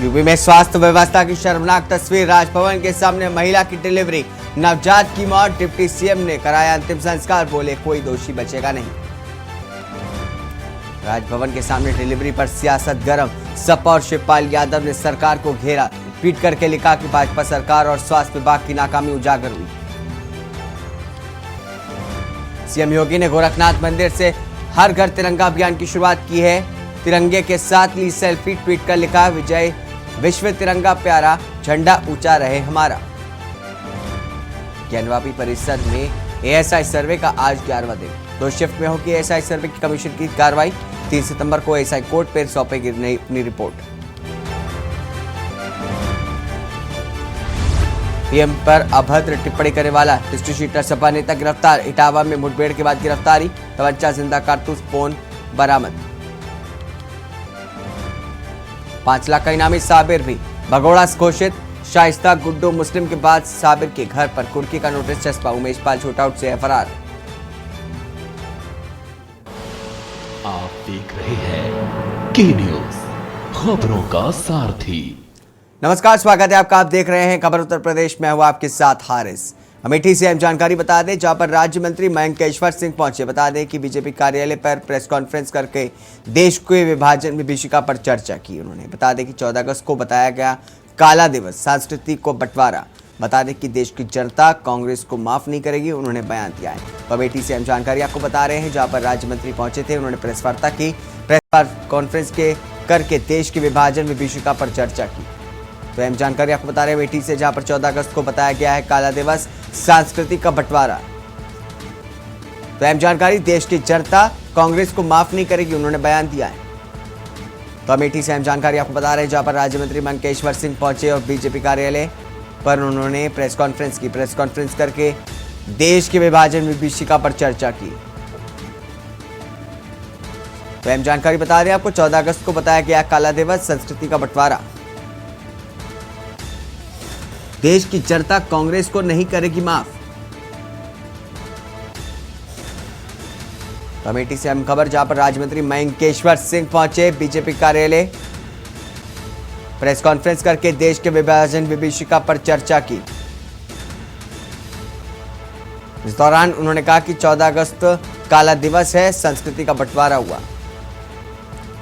UP में स्वास्थ्य व्यवस्था की शर्मनाक तस्वीर। राजभवन के सामने महिला की डिलीवरी, नवजात की मौत। डिप्टी सीएम ने कराया अंतिम संस्कार, बोले कोई दोषी बचेगा नहीं। राजभवन के सामने डिलीवरी पर सियासत गर्म। सपा और शिवपाल यादव ने सरकार को घेरा, ट्वीट करके लिखा कि भाजपा सरकार और स्वास्थ्य विभाग की नाकामी उजागर हुई। सीएम योगी ने गोरखनाथ मंदिर से हर घर तिरंगा अभियान की शुरुआत की है। तिरंगे के साथ ली सेल्फी, ट्वीट कर लिखा विजय विश्व तिरंगा प्यारा, झंडा ऊंचा रहे हमारा। ज्ञानवापी परिसर में एएसआई सर्वे का आज 11वां दिन। 2 शिफ्ट में होगी एएसआई सर्वे की कमीशन की कार्रवाई। 3 सितंबर को एएसआई कोर्ट पर सौंपेगी अपनी रिपोर्ट। पीएम पर अभद्र टिप्पणी करने वाला डिस्ट्रीब्यूटर सपा नेता गिरफ्तार। इटावा में मुठभेड़ के बाद गिरफ्तारी, तवज्जा जिंदा कारतूस फोन बरामद। 5 लाख का इनामी साबिर भी भगोड़ा घोषित। शाइस्ता गुड्डू मुस्लिम के बाद साबिर के घर पर कुर्की का नोटिस चस्पा। उमेश पाल शूटआउट से है फरार। आप देख रहे हैं के न्यूज, खबरों का सारथी। नमस्कार, स्वागत है आपका। आप देख रहे हैं खबर उत्तर प्रदेश में। हूं आपके साथ हारिस। अमेठी से अहम जानकारी बता दें, जहां पर राज्य मंत्री मयंकेश्वर सिंह पहुंचे। बता दें कि बीजेपी कार्यालय पर प्रेस कॉन्फ्रेंस करके देश के विभाजन विभीषिका पर चर्चा की उन्होंने। बता दें कि 14 अगस्त को बताया गया काला दिवस, सांस्कृतिक को बंटवारा। बता दें कि देश की जनता कांग्रेस को माफ नहीं करेगी, उन्होंने बयान दिया है। तो अमेठी से हम जानकारी आपको बता रहे हैं, जहां पर राज्य मंत्री पहुंचे थे। उन्होंने प्रेस वार्ता की, प्रेस कॉन्फ्रेंस के करके देश के विभाजन विभीषिका पर चर्चा की। तो अहम जानकारी आपको बता रहे हैं अमेठी से, जहां पर 14 अगस्त को बताया गया है काला दिवस, सांस्कृतिक का बंटवारा। तो अहम जानकारी, देश की जनता कांग्रेस को माफ नहीं करेगी, उन्होंने बयान दिया है। तो अमेठी से अहम जानकारी आपको बता रहे हैं, जहां पर राज्य मंत्री मयंकेश्वर सिंह पहुंचे और बीजेपी कार्यालय पर उन्होंने प्रेस कॉन्फ्रेंस की। प्रेस कॉन्फ्रेंस करके देश के विभाजन विभीषिका पर चर्चा की। तो अहम जानकारी बता रहे हैं आपको, 14 अगस्त को बताया गया काला दिवस, संस्कृति का बंटवारा। देश की जनता कांग्रेस को नहीं करेगी माफ। अमेठी से अहम खबर, जहां पर राज्य मंत्री मयंकेश्वर सिंह पहुंचे बीजेपी कार्यालय, प्रेस कॉन्फ्रेंस करके देश के विभाजन विभीषिका पर चर्चा की। इस दौरान उन्होंने कहा कि 14 अगस्त काला दिवस है, संस्कृति का बंटवारा हुआ।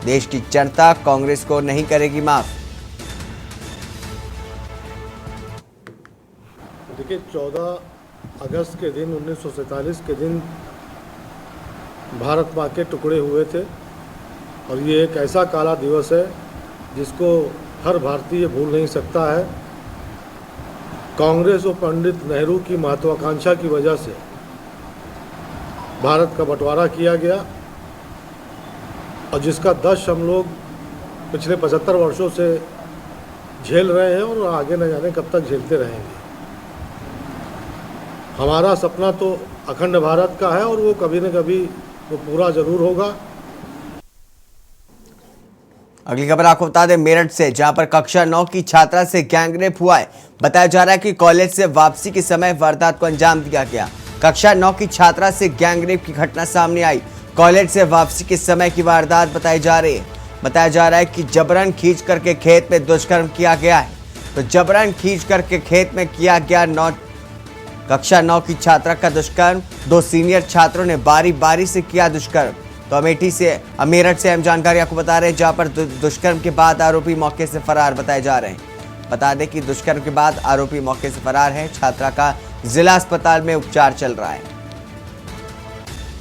देश की जनता कांग्रेस को नहीं करेगी माफ। देखिए, 14 अगस्त के दिन 1947 के दिन भारत माँ के टुकड़े हुए थे और ये एक ऐसा काला दिवस है जिसको हर भारतीय भूल नहीं सकता है। कांग्रेस और पंडित नेहरू की महत्वाकांक्षा की वजह से भारत का बंटवारा किया गया और जिसका दर्श हम लोग पिछले 75 वर्षों से झेल रहे हैं और आगे न जाने कब तक झेलते रहेंगे। हमारा सपना तो अखंड भारत का है और वो कभी न कभी वो पूरा जरूर होगा। अगली खबर आपको बता दें मेरठ से, जहां पर कक्षा 9 की छात्रा से गैंगरेप हुआ है। बताया जा रहा है कि कॉलेज से वापसी के समय वारदात को अंजाम दिया गया। कक्षा 9 की छात्रा से गैंगरेप की घटना सामने आई। कॉलेज से वापसी के समय की वारदात बताई जा रही है। बताया जा रहा है कि जबरन खींच करके खेत में दुष्कर्म किया गया है। तो जबरन खींच करके खेत में किया गया कक्षा 9 की छात्रा का दुष्कर्म। 2 सीनियर छात्रों ने बारी बारी से किया दुष्कर्म। तो अमेठी से मेरठ से हम जानकारी आपको बता रहे हैं, जहां पर दुष्कर्म के बाद आरोपी मौके से फरार बताए जा रहे हैं। बता दें कि दुष्कर्म के बाद आरोपी मौके से फरार है। छात्रा का जिला अस्पताल में उपचार चल रहा है।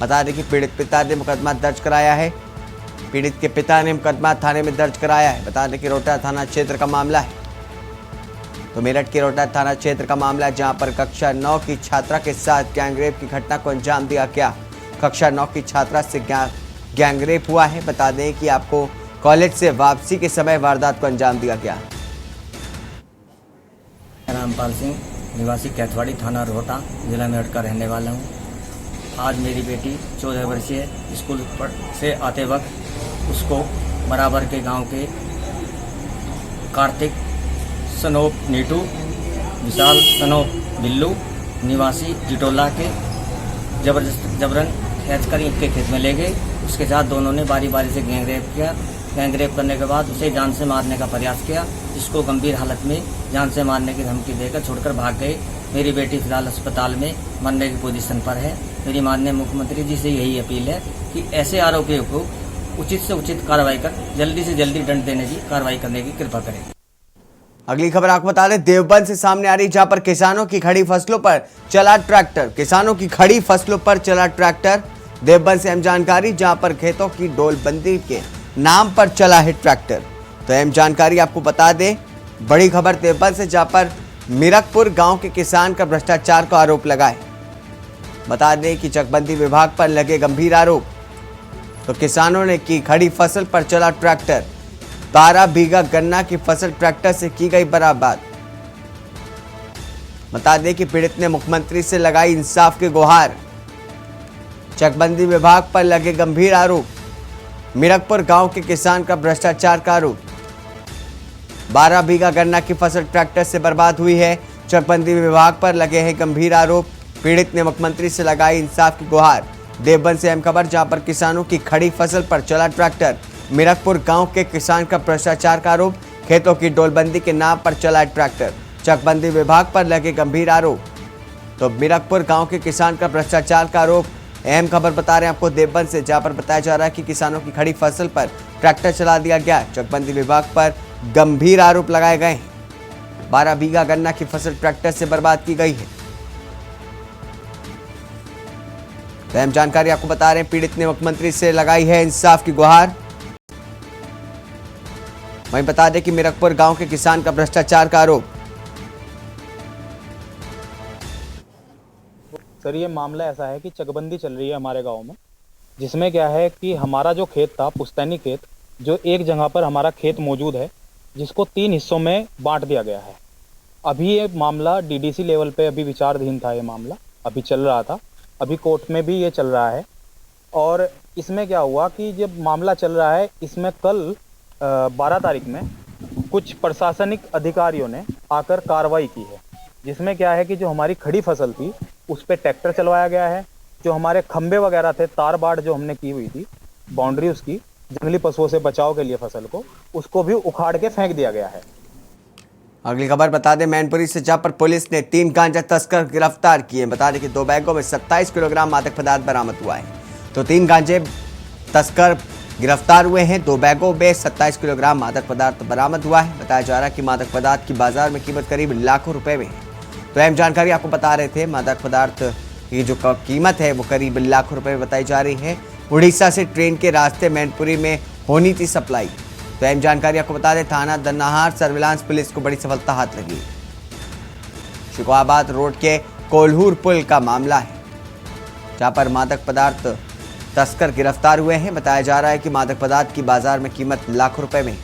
बता दें कि पीड़ित पिता ने मुकदमा दर्ज कराया है। पीड़ित के पिता ने मुकदमा थाने में दर्ज कराया है। बता दें कि रोहटा थाना क्षेत्र का मामला है। तो मेरठ के रोहटा थाना क्षेत्र का मामला है, जहां पर कक्षा 9 की छात्रा के साथ गैंगरेप की घटना को अंजाम दिया गया। कक्षा 9 की छात्रा से गैंगरेप हुआ है। बता दें कि आपको कॉलेज से वापसी के समय वारदात को अंजाम दिया गया। रामपाल सिंह, निवासी कैथवाड़ी, थाना रोहटा, जिला मेरठ का रहने वाला हूँ। आज मेरी बेटी 14 वर्षीय स्कूल से आते वक्त उसको बराबर के गांव के कार्तिक सनोप नीटू, विशाल सनोप बिल्लू, निवासी जिटोला के जबरन खींच कर इनके खेत में ले गए। उसके साथ दोनों ने बारी बारी से गैंगरेप किया गैंगरेप करने के बाद उसे जान से मारने का प्रयास किया, जिसको गंभीर हालत में जान से मारने की धमकी देकर छोड़कर भाग गए। मेरी बेटी फिलहाल अस्पताल में मरने की पोजीशन पर है। मेरी माननीय मुख्यमंत्री जी से यही अपील है कि ऐसे आरोपियों को उचित से उचित कार्रवाई कर जल्दी से जल्दी दंड देने की कार्रवाई करने की कृपा करें। अगली खबर आपको बता दें, देवबंद से सामने आ रही, जहां पर किसानों की खड़ी फसलों पर चला ट्रैक्टर। किसानों की खड़ी फसलों पर चला ट्रैक्टर। देवबंद से अहम जानकारी, जहां पर खेतों की डोलबंदी के नाम पर चला है ट्रैक्टर। तो अहम जानकारी आपको बता दें, बड़ी खबर देवबंद से, जहां पर मीरकपुर गांव के किसान का भ्रष्टाचार का आरोप लगा है। बता दें कि चकबंदी विभाग पर लगे गंभीर आरोप। तो किसानों ने की खड़ी फसल पर चला ट्रैक्टर। 12 बीघा गन्ना की फसल ट्रैक्टर से की गई बर्बाद। बता दें कि पीड़ित ने मुख्यमंत्री से लगाई इंसाफ की गुहार। चकबंदी विभाग पर लगे गंभीर आरोप। मीरकपुर गांव के किसान का भ्रष्टाचार का आरोप। 12 बीघा गन्ना की फसल ट्रैक्टर से बर्बाद हुई है। चकबंदी विभाग पर लगे हैं गंभीर आरोप। पीड़ित ने मुख्यमंत्री से लगाई इंसाफ की गुहार। देवबंद से अहम खबर, जहां पर किसानों की खड़ी फसल पर चला ट्रैक्टर। मीरकपुर गांव के किसान का भ्रष्टाचार का आरोप। खेतों की डोलबंदी के नाम पर चला ट्रैक्टर। चकबंदी विभाग पर लगे गंभीर आरोप। तो मीरकपुर गांव के किसान का भ्रष्टाचार का आरोप। अहम खबर बता रहे हैं आपको देवबंद से, जहां पर बताया जा रहा है कि किसानों की खड़ी फसल पर ट्रैक्टर चला दिया गया। चकबंदी विभाग पर गंभीर आरोप लगाए गए हैं। 12 बीघा गन्ना की फसल ट्रैक्टर से बर्बाद की गई है। अहम जानकारी आपको बता रहे हैं, पीड़ित ने मुख्यमंत्री से लगाई है इंसाफ की गुहार। वहीं बता दें कि मीरकपुर गांव के किसान का भ्रष्टाचार का आरोप। सर, ये मामला ऐसा है कि चकबंदी चल रही है हमारे गांव में, जिसमें क्या है कि हमारा जो खेत था, पुश्तैनी खेत, जो एक जगह पर हमारा खेत मौजूद है, जिसको 3 हिस्सों में बांट दिया गया है। अभी ये मामला डीडीसी लेवल पे अभी विचाराधीन था। ये मामला अभी चल रहा था, अभी कोर्ट में भी ये चल रहा है। और इसमें क्या हुआ कि जब मामला चल रहा है, इसमें कल 12 तारीख में कुछ प्रशासनिक अधिकारियों ने आकर कार्रवाई की है, जिसमें क्या है कि जो हमारी खड़ी फसल थी उस पर ट्रैक्टर चलवाया गया है। जो हमारे खंबे वगैरह थे, तार बाड़ जो हमने की हुई थी, बाउंड्री उसकी जंगली पशुओं से बचाव के लिए फसल को, उसको भी उखाड़ के फेंक दिया गया है। अगली खबर बता दें, मैनपुरी से, जहां पर पुलिस ने 3 गांजा तस्कर गिरफ्तार किए। बता दें कि 2 बैगों में 27 किलोग्राम मादक पदार्थ बरामद हुआ है। तो 3 गांजे तस्कर गिरफ्तार हुए हैं। 2 बैगों में 27 किलोग्राम मादक पदार्थ बरामद हुआ है। बताया जा रहा है कि मादक पदार्थ की बाजार में कीमत करीब लाखों रुपए में है। तो अहम जानकारी आपको बता रहे थे, मादक पदार्थ की जो कीमत है वो करीब लाखों रुपए बताई जा रही है। उड़ीसा से ट्रेन के रास्ते मैनपुरी में होनी थी सप्लाई। तो अहम जानकारी आपको बता दें, थाना दन्नाहार सर्विलांस पुलिस को बड़ी सफलता हाथ लगी। शिकोहाबाद रोड के कोल्हूर पुल का मामला है, जहां पर मादक पदार्थ तस्कर गिरफ्तार हुए हैं। बताया जा रहा है कि मादक पदार्थ की बाजार में कीमत लाखों रुपए में।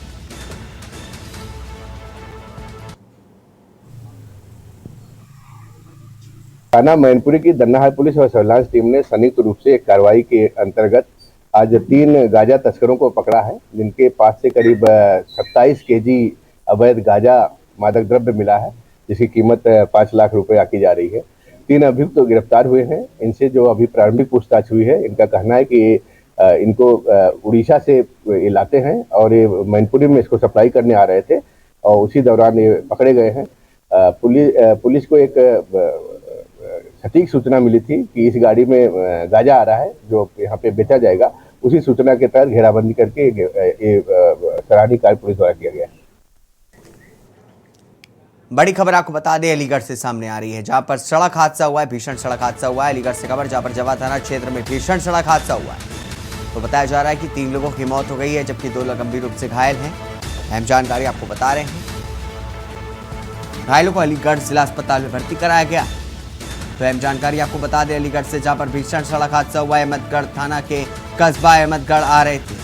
थाना मैनपुरी की दन्नाहार पुलिस और सर्विलांस टीम ने संयुक्त रूप से एक कार्रवाई के अंतर्गत आज 3 गांजा तस्करों को पकड़ा है, जिनके पास से करीब 27 केजी अवैध गांजा मादक द्रव्य मिला है, जिसकी कीमत 5 लाख रुपए आकी जा रही है। 3 अभियुक्त तो गिरफ्तार हुए हैं। इनसे जो अभी प्रारंभिक पूछताछ हुई है, इनका कहना है कि इनको उड़ीसा से ये लाते हैं और ये मैनपुरी में इसको सप्लाई करने आ रहे थे और उसी दौरान ये पकड़े गए हैं। पुलिस को एक सटीक सूचना मिली थी कि इस गाड़ी में गांजा आ रहा है जो यहाँ पे बेचा जाएगा। उसी सूचना के तहत घेराबंदी करके ये सराहनीय कार्य पुलिस द्वारा किया गया है। बड़ी खबर आपको बता दें, अलीगढ़ से सामने आ रही है, जहां पर सड़क हादसा हुआ है। भीषण सड़क हादसा हुआ है अलीगढ़ से खबर, जहां पर जवा थाना क्षेत्र में भीषण सड़क हादसा हुआ है। तो बताया जा रहा है कि 3 लोगों की मौत हो गई है, जबकि 2 लोग गंभीर रूप से घायल हैं। अहम जानकारी आपको बता रहे हैं, घायलों को अलीगढ़ जिला अस्पताल में भर्ती कराया गया। तो अहम जानकारी आपको बता दें, अलीगढ़ से, जहां पर भीषण सड़क हादसा हुआ है। अहमदगढ़ थाना के कस्बा अहमदगढ़ आ रहे थे।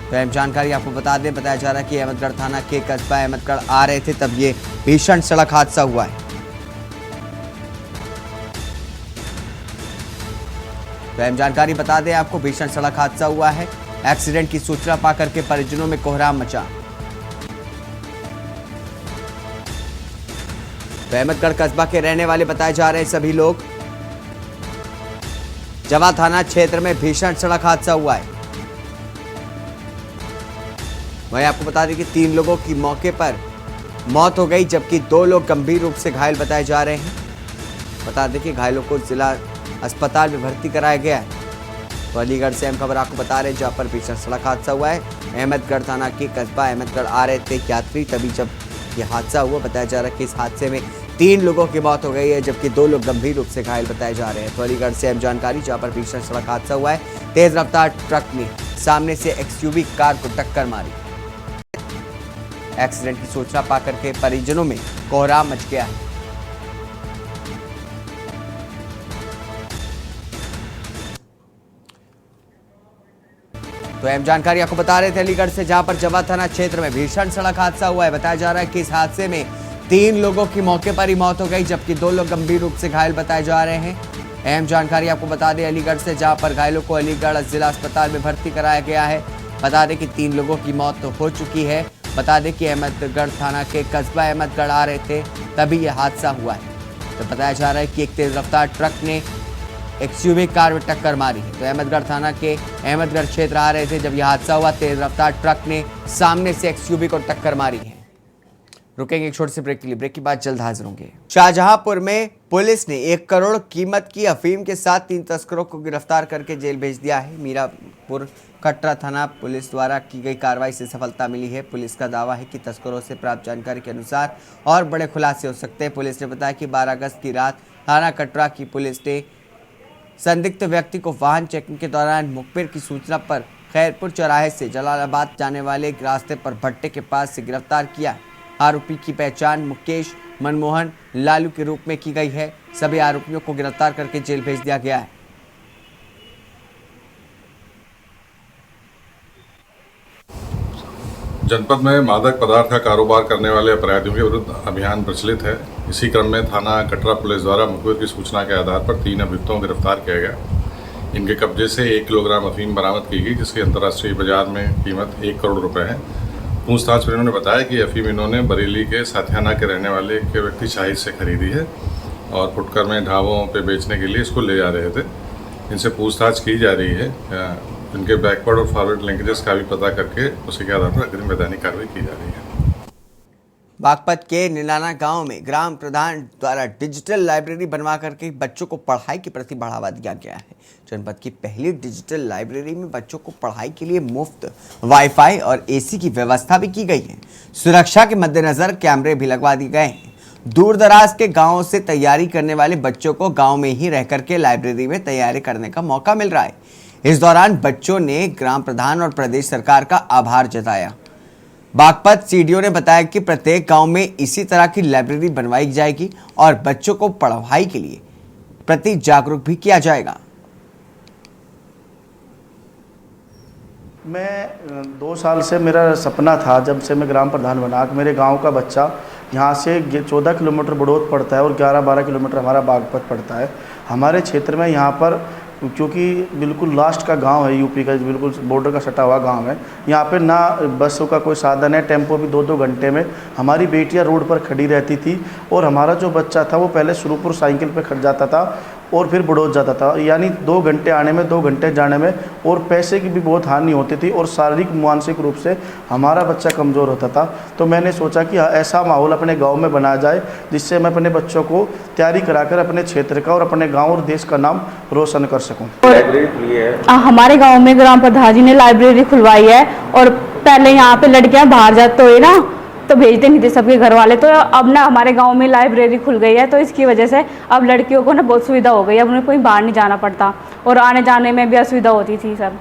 तो अहम जानकारी आपको बता दें, बताया जा रहा है कि अहमदगढ़ थाना के कस्बा अहमदगढ़ आ रहे थे, तब ये भीषण सड़क हादसा हुआ है। तो अहम जानकारी बता दें आपको, भीषण सड़क हादसा हुआ है। एक्सीडेंट की सूचना पाकर के परिजनों में कोहराम मचा। तो अहमदगढ़ कस्बा के रहने वाले बताए जा रहे हैं सभी लोग। जवा थाना क्षेत्र में भीषण सड़क हादसा हुआ है। वहीं आपको बता दें कि 3 लोगों की मौके पर मौत हो गई, जबकि 2 लोग गंभीर रूप से घायल बताए जा रहे हैं। बता दें कि घायलों को जिला अस्पताल में भर्ती कराया गया है। तो अलीगढ़ से अहम खबर आपको बता रहे हैं, जहां पर भीषण सड़क हादसा हुआ है। अहमदगढ़ थाना के कस्बा अहमदगढ़ आ रहे थे यात्री, तभी जब ये हादसा हुआ। बताया जा रहा है कि इस हादसे में 3 लोगों की मौत हो गई है, जबकि 2 लोग गंभीर रूप से घायल बताए जा रहे हैं। तो अलीगढ़ से अहम जानकारी, जहां पर भीषण सड़क हादसा हुआ है। तेज रफ्तार ट्रक ने सामने से एक्सयूवी कार को टक्कर मारी। एक्सीडेंट की सूचना पाकर के परिजनों में कोहराम मच गया है। तो अहम जानकारी आपको बता रहे थे अलीगढ़ से, जहां पर जवा थाना क्षेत्र में भीषण सड़क हादसा हुआ है। बताया जा रहा है कि इस हादसे में 3 लोगों की मौके पर ही मौत हो गई, जबकि 2 लोग गंभीर रूप से घायल बताए जा रहे हैं। अहम जानकारी आपको बता दें अलीगढ़ से, जहां पर घायलों को अलीगढ़ जिला अस्पताल में भर्ती कराया गया है। बता दें कि 3 लोगों की मौत तो हो चुकी है। बता दें कि अहमदगढ़ थाना के कस्बा अहमदगढ़ आ रहे थे, तभी यह हादसा हुआ है। तो बताया जा रहा है कि एक तेज रफ्तार ट्रक ने एक्सयूवी कार में टक्कर मारी है। तो अहमदगढ़ थाना के अहमदगढ़ क्षेत्र आ रहे थे जब यह हादसा हुआ। तेज रफ्तार ट्रक ने सामने से एक्सयूवी को टक्कर मारी है। रुकेंगे एक छोटे से ब्रेक के लिए, ब्रेक के बाद जल्द हाजिर होंगे। शाहजहांपुर में पुलिस ने 1 करोड़ कीमत की अफीम के साथ 3 तस्करों को गिरफ्तार करके जेल भेज दिया है। मीरापुर कटरा थाना पुलिस द्वारा की गई कार्रवाई से सफलता मिली है। पुलिस का दावा है कि तस्करों से प्राप्त जानकारी के अनुसार और बड़े खुलासे हो सकते हैं। पुलिस ने बताया कि 12 अगस्त की रात थाना कटरा की पुलिस ने संदिग्ध व्यक्ति को वाहन चेकिंग के दौरान मुखबिर की सूचना पर खैरपुर चौराहे से जलालाबाद जाने वाले रास्ते पर भट्टे के पास से गिरफ्तार किया। आरोपी की पहचान मुकेश मनमोहन लालू के रूप में की गई है। सभी आरोपियों को गिरफ्तार करके जेल भेज दिया गया है। जनपद में मादक पदार्थ का कारोबार करने वाले अपराधियों के विरुद्ध अभियान प्रचलित है। इसी क्रम में थाना कटरा पुलिस द्वारा मुखबिर की सूचना के आधार पर 3 अभियुक्तों को गिरफ्तार किया गया। इनके कब्जे से 1 किलोग्राम अफीम बरामद की गई, जिसकी अंतर्राष्ट्रीय बाजार में कीमत 1 करोड़ रुपए है। पूछताछ में इन्होंने बताया कि अफीम इन्होंने बरेली के साथियाना के रहने वाले एक व्यक्ति शाहिद से खरीदी है और फुटकर में ढाबों पे बेचने के लिए इसको ले जा रहे थे। इनसे पूछताछ की जा रही है। इनके बैकवर्ड और फॉरवर्ड लिंकेजेस का भी पता करके उसी के आधार पर अग्रिम वैधानिक कार्रवाई की जा रही है। बागपत के नीलाना गांव में ग्राम प्रधान द्वारा डिजिटल लाइब्रेरी बनवा करके बच्चों को पढ़ाई के प्रति बढ़ावा दिया गया है। जनपद की पहली डिजिटल लाइब्रेरी में बच्चों को पढ़ाई के लिए मुफ्त वाईफाई और एसी की व्यवस्था भी की गई है। सुरक्षा के मद्देनजर कैमरे भी लगवा दिए गए हैं। दूर दराज के गाँव से तैयारी करने वाले बच्चों को गाँव में ही रह करके लाइब्रेरी में तैयारी करने का मौका मिल रहा है। इस दौरान बच्चों ने ग्राम प्रधान और प्रदेश सरकार का आभार जताया। बागपत सीडीओ ने बताया कि प्रत्येक गांव में इसी तरह की लाइब्रेरी बनवाई जाएगी और बच्चों को पढ़ाई के लिए प्रति जागरूक भी किया जाएगा। मैं 2 साल से मेरा सपना था, जब से मैं ग्राम प्रधान बना, कि मेरे गांव का बच्चा यहाँ से 14 किलोमीटर बड़ौद पड़ता है और 11-12 किलोमीटर हमारा बागपत पड़ता है। हमारे क्षेत्र में यहाँ पर क्योंकि बिल्कुल लास्ट का गांव है, यूपी का बिल्कुल बॉर्डर का सटा हुआ गांव है। यहाँ पे ना बसों का कोई साधन है, टेम्पो भी 2-2 घंटे में। हमारी बेटियाँ रोड पर खड़ी रहती थी और हमारा जो बच्चा था वो पहले शुरूपुर साइकिल पे खड़ जाता था और फिर बड़ौद जाता था, यानी 2 घंटे आने में 2 घंटे जाने में, और पैसे की भी बहुत हानि होती थी और शारीरिक मानसिक रूप से हमारा बच्चा कमज़ोर होता था। तो मैंने सोचा कि ऐसा माहौल अपने गांव में बनाया जाए जिससे मैं अपने बच्चों को तैयारी कराकर अपने क्षेत्र का और अपने गांव और देश का नाम रोशन कर सकूं। हमारे गांव में ग्राम प्रधान जी ने लाइब्रेरी खुलवाई है और पहले यहाँ पे लड़कियाँ बाहर जाते हुए ना तो भेजते नहीं थे सबके घर वाले, तो अब ना हमारे गांव में लाइब्रेरी खुल गई है, तो इसकी वजह से अब लड़कियों को ना बहुत सुविधा हो गई है। अब उन्हें कोई बाहर नहीं जाना पड़ता और आने जाने में भी असुविधा होती थी सर।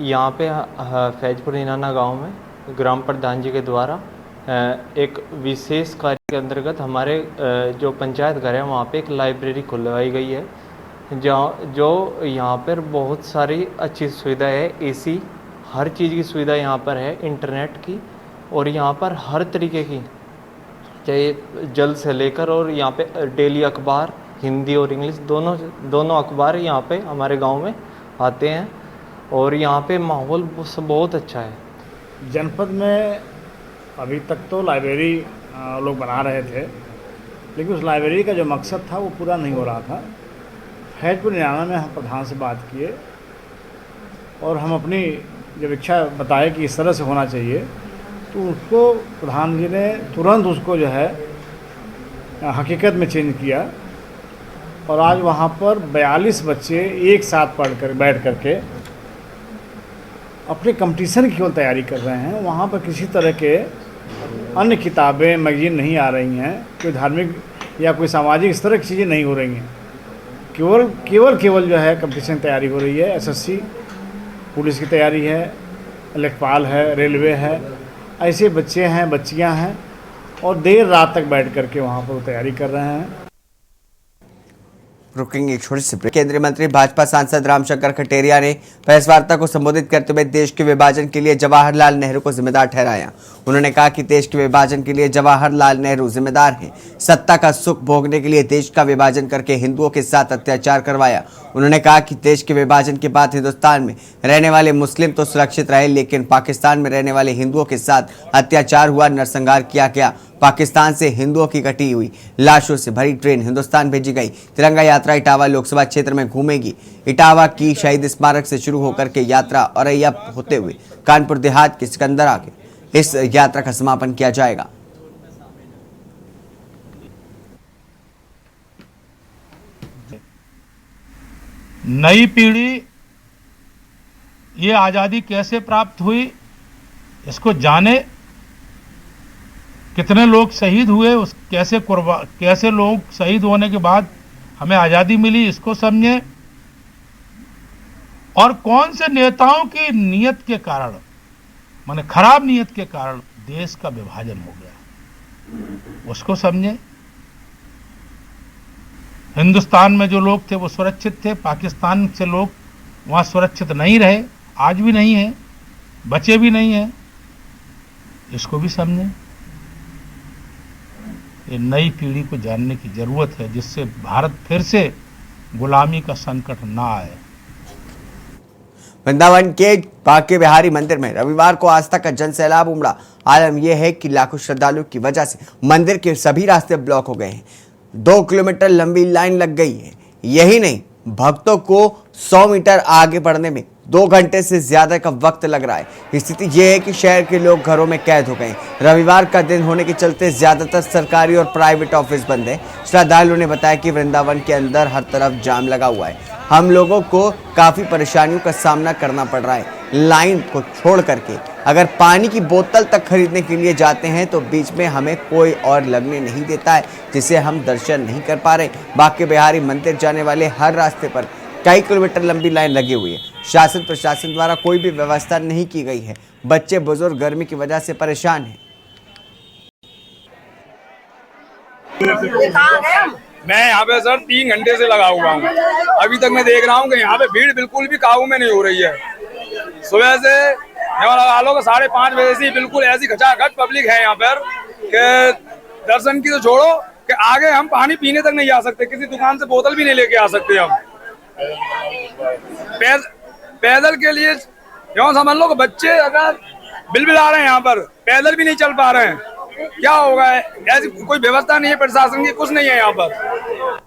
यहाँ पे फैजपुर नीलाना गांव में ग्राम प्रधान जी के द्वारा एक विशेष कार्य के अंतर्गत हमारे जो पंचायत घर है वहाँ पे एक लाइब्रेरी खुलवाई गई है, जो यहाँ पर बहुत सारी अच्छी सुविधा है। एसी हर चीज़ की सुविधा यहाँ पर है, इंटरनेट की, और यहाँ पर हर तरीके की, चाहे जल से लेकर, और यहाँ पे डेली अखबार हिंदी और इंग्लिश दोनों अखबार यहाँ पे हमारे गांव में आते हैं और यहाँ पे माहौल बहुत अच्छा है। जनपद में अभी तक तो लाइब्रेरी लोग बना रहे थे, लेकिन उस लाइब्रेरी का जो मकसद था वो पूरा नहीं हो रहा था। फैजपुर नीलाना में हम प्रधान से बात किए और हम अपनी जब इच्छा बताए कि इस तरह से होना चाहिए, तो उसको प्रधान जी ने तुरंत उसको जो है हकीकत में चेंज किया और आज वहाँ पर 42 बच्चे एक साथ बैठ करके अपने कंपटीशन की केवल तैयारी कर रहे हैं। वहाँ पर किसी तरह के अन्य किताबें मैगजीन नहीं आ रही हैं, कोई धार्मिक या कोई सामाजिक इस तरह की चीज़ें नहीं हो रही हैं। केवल जो है कंपटीशन तैयारी हो रही है। एसएससी, पुलिस की तैयारी है, लेखपाल है, रेलवे है, ऐसे बच्चे हैं, बच्चियां हैं और देर रात तक बैठ करके वहाँ पर तैयारी कर रहे हैं। रुकेंगे एक छोटी सी ब्रेक। केंद्रीय मंत्री भाजपा सांसद रामशंकर कटेरिया ने प्रेस वार्ता को संबोधित करते हुए देश के विभाजन के लिए जवाहरलाल नेहरू को जिम्मेदार ठहराया। उन्होंने कहा कि देश के विभाजन के लिए जवाहरलाल नेहरू जिम्मेदार हैं। सत्ता का सुख भोगने के लिए देश का विभाजन करके हिंदुओं के साथ अत्याचार करवाया। उन्होंने कहा कि देश के विभाजन के बाद हिंदुस्तान में रहने वाले मुस्लिम तो सुरक्षित रहे, लेकिन पाकिस्तान में रहने वाले हिंदुओं के साथ अत्याचार हुआ, नरसंहार किया गया। पाकिस्तान से हिंदुओं की कटी हुई लाशों से भरी ट्रेन हिंदुस्तान भेजी गई। तिरंगा यात्रा इटावा लोकसभा क्षेत्र में घूमेगी। इटावा की शहीद स्मारक से शुरू होकर के यात्रा औरैया होते हुए कानपुर देहात के सिकंदर आगे इस यात्रा का समापन किया जाएगा। नई पीढ़ी ये आज़ादी कैसे प्राप्त हुई इसको जाने, कितने लोग शहीद हुए, उस कैसे लोग शहीद होने के बाद हमें आज़ादी मिली इसको समझें, और कौन से नेताओं की नीयत के कारण, माने खराब नीयत के कारण देश का विभाजन हो गया उसको समझें। हिंदुस्तान में जो लोग थे वो सुरक्षित थे, पाकिस्तान से लोग वहाँ सुरक्षित नहीं रहे, आज भी नहीं है, बचे भी नहीं हैं, इसको भी समझें। ये नई पीढ़ी को जानने की जरूरत है जिससे भारत फिर से गुलामी का संकट ना आए। वृंदावन के बांके बिहारी मंदिर में रविवार को आस्था का जनसैलाब उमड़ा। आलम यह है कि लाखों श्रद्धालुओं की वजह से मंदिर के सभी रास्ते ब्लॉक हो गए हैं। 2 किलोमीटर लंबी लाइन लग गई है। यही नहीं, भक्तों को 100 मीटर आगे बढ़ने में 2 घंटे से ज्यादा का वक्त लग रहा है। स्थिति यह है कि शहर के लोग घरों में कैद हो गए। रविवार का दिन होने के चलते ज्यादातर सरकारी और प्राइवेट ऑफिस बंद है। श्रद्धालुओं ने बताया कि वृंदावन के अंदर हर तरफ जाम लगा हुआ है। हम लोगों को काफी परेशानियों का सामना करना पड़ रहा है। लाइन को छोड़ करके अगर पानी की बोतल तक खरीदने के लिए जाते हैं तो बीच में हमें कोई और लगने नहीं देता है, जिससे हम दर्शन नहीं कर पा रहे। बांके बिहारी मंदिर जाने वाले हर रास्ते पर कई किलोमीटर लंबी लाइन लगी हुई है। शासन प्रशासन द्वारा कोई भी व्यवस्था नहीं की गई है। बच्चे बुजुर्ग गर्मी की वजह से परेशान हैं। मैं यहाँ पे सर 3 घंटे से लगा हुआ हूँ। अभी तक मैं देख रहा हूँ कि यहाँ पे भीड़ बिल्कुल भी काबू में नहीं हो रही है। सुबह से लगा लो 5:30 बजे से बिल्कुल ऐसी खचाखच पब्लिक है यहाँ पर कि दर्शन की तो छोड़ो कि आगे हम पानी पीने तक नहीं आ सकते, किसी दुकान से बोतल भी नहीं लेके आ सकते हम। पैदल के लिए क्यों समझ लो कि बच्चे अगर बिलबिला रहे हैं यहाँ पर, पैदल भी नहीं चल पा रहे हैं। क्या होगा? ऐसी कोई व्यवस्था नहीं है प्रशासन की, कुछ नहीं है यहाँ पर।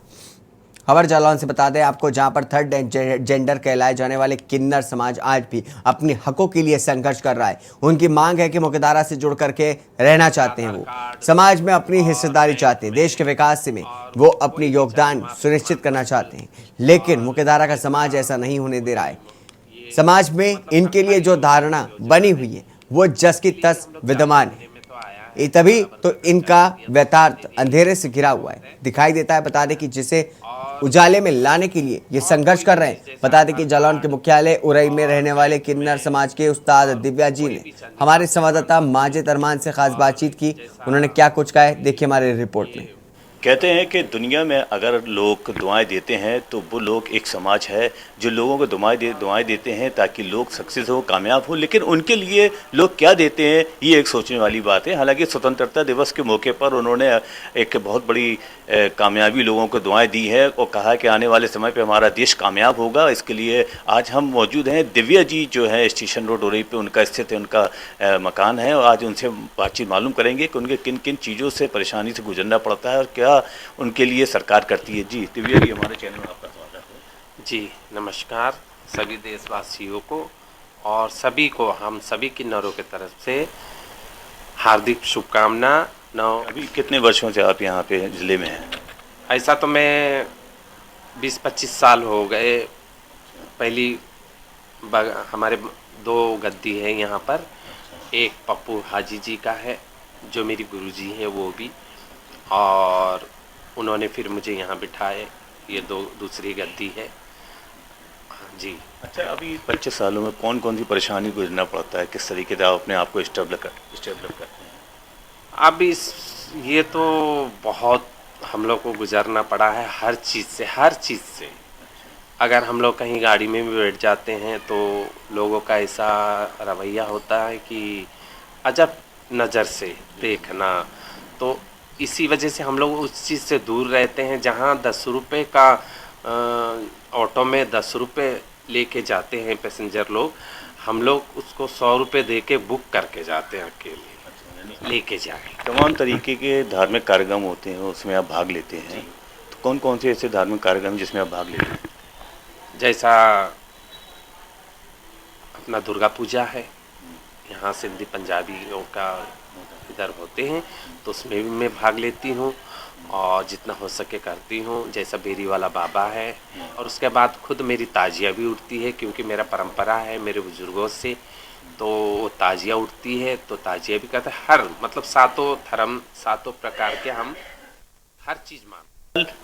खबर जालौन से बता दें आपको, जहां पर थर्ड जेंडर कहलाए जाने वाले किन्नर समाज आज भी अपने हकों के लिए संघर्ष कर रहा है। उनकी मांग है कि मुख्यधारा से जुड़ करके रहना चाहते हैं। वो समाज में अपनी हिस्सेदारी चाहते हैं। देश के विकास में वो अपनी योगदान सुनिश्चित करना चाहते हैं, लेकिन मुख्यधारा का समाज ऐसा नहीं होने दे रहा है। समाज में इनके लिए जो धारणा बनी हुई है वो जस की तस विद्यमान है। तभी तो इनका यथार्थ अंधेरे से घिरा हुआ है, दिखाई देता है। बता दें कि जिसे उजाले में लाने के लिए ये संघर्ष कर रहे हैं। बता दें कि जालौन के मुख्यालय उरई में रहने वाले किन्नर समाज के उस्ताद दिव्या जी ने हमारे संवाददाता माजिद अरमान से खास बातचीत की। उन्होंने क्या कुछ कहा है, देखिए हमारे रिपोर्ट में। कहते हैं कि दुनिया में अगर लोग दुआएं देते हैं तो वो लोग एक समाज है जो लोगों को दुआएं देते हैं ताकि लोग सक्सेस हो, कामयाब हो। लेकिन उनके लिए लोग क्या देते हैं ये एक सोचने वाली बात है। हालांकि स्वतंत्रता दिवस के मौके पर उन्होंने एक बहुत बड़ी कामयाबी लोगों को दुआएं दी है और कहा कि आने वाले समय पे हमारा देश कामयाब होगा। इसके लिए आज हम मौजूद हैं। दिव्या जी जो है स्टेशन रोड उरई पे उनका स्थित है, उनका मकान है, और आज उनसे बातचीत मालूम करेंगे कि उनके किन किन चीज़ों से परेशानी से गुजरना पड़ता है और क्या उनके लिए सरकार करती है। जी दिव्या जी, हमारे चैनल में आपका स्वागत है। जी नमस्कार सभी देशवासियों को और सभी को, हम सभी किन्नरों की तरफ से हार्दिक शुभकामना। अभी कितने वर्षों से आप यहाँ पे ज़िले में हैं? ऐसा तो मैं 20-25 साल हो गए। पहली हमारे 2 गद्दी है यहाँ पर, एक पप्पू हाजी जी का है जो मेरी गुरुजी हैं वो भी, और उन्होंने फिर मुझे यहाँ बिठाए, ये दूसरी गद्दी है। जी। अच्छा, अभी 25 सालों में कौन कौन सी परेशानी गुजरना पड़ता है, किस तरीके से आप अपने आप को स्टेबल करते हैं? अब ये तो बहुत हम लोग को गुजरना पड़ा है हर चीज़ से। अगर हम लोग कहीं गाड़ी में भी बैठ जाते हैं तो लोगों का ऐसा रवैया होता है कि अजब नज़र से देखना, तो इसी वजह से हम लोग उस चीज़ से दूर रहते हैं। जहाँ 10 रुपये का ऑटो में 10 रुपये लेके जाते हैं पैसेंजर लोग, हम लोग उसको 100 रुपये दे के बुक करके जाते हैं, अकेले लेके जाए। तमाम तरीके के धार्मिक कार्यक्रम होते हैं, उसमें आप भाग लेते हैं, तो कौन कौन से ऐसे धार्मिक कार्यक्रम जिसमें आप भाग लेते हैं? जैसा अपना दुर्गा पूजा है, यहाँ सिंधी पंजाबियों का इधर होते हैं, तो उसमें भी मैं भाग लेती हूँ और जितना हो सके करती हूँ। जैसा बेरी वाला बाबा है, और उसके बाद खुद मेरी ताजिया भी उठती है, क्योंकि मेरा परंपरा है मेरे बुजुर्गों से, तो वो ताजिया उठती है तो ताजिया भी करते हैं। हर मतलब 7 धर्म 7 प्रकार के हम हर चीज़ मानते।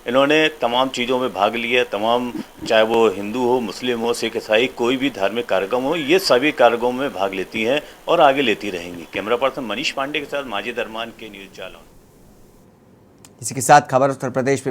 इन्होंने तमाम चीज़ों में भाग लिया, तमाम, चाहे वो हिंदू हो, मुस्लिम हो, सिख, ईसाई, कोई भी धार्मिक कार्यक्रम हो, ये सभी कार्यक्रमों में भाग लेती हैं और आगे लेती रहेंगी। कैमरा पर्सन मनीष पांडे के साथ माजिद अरमान के न्यूज़ जालौन। इसी के साथ खबर उत्तर प्रदेश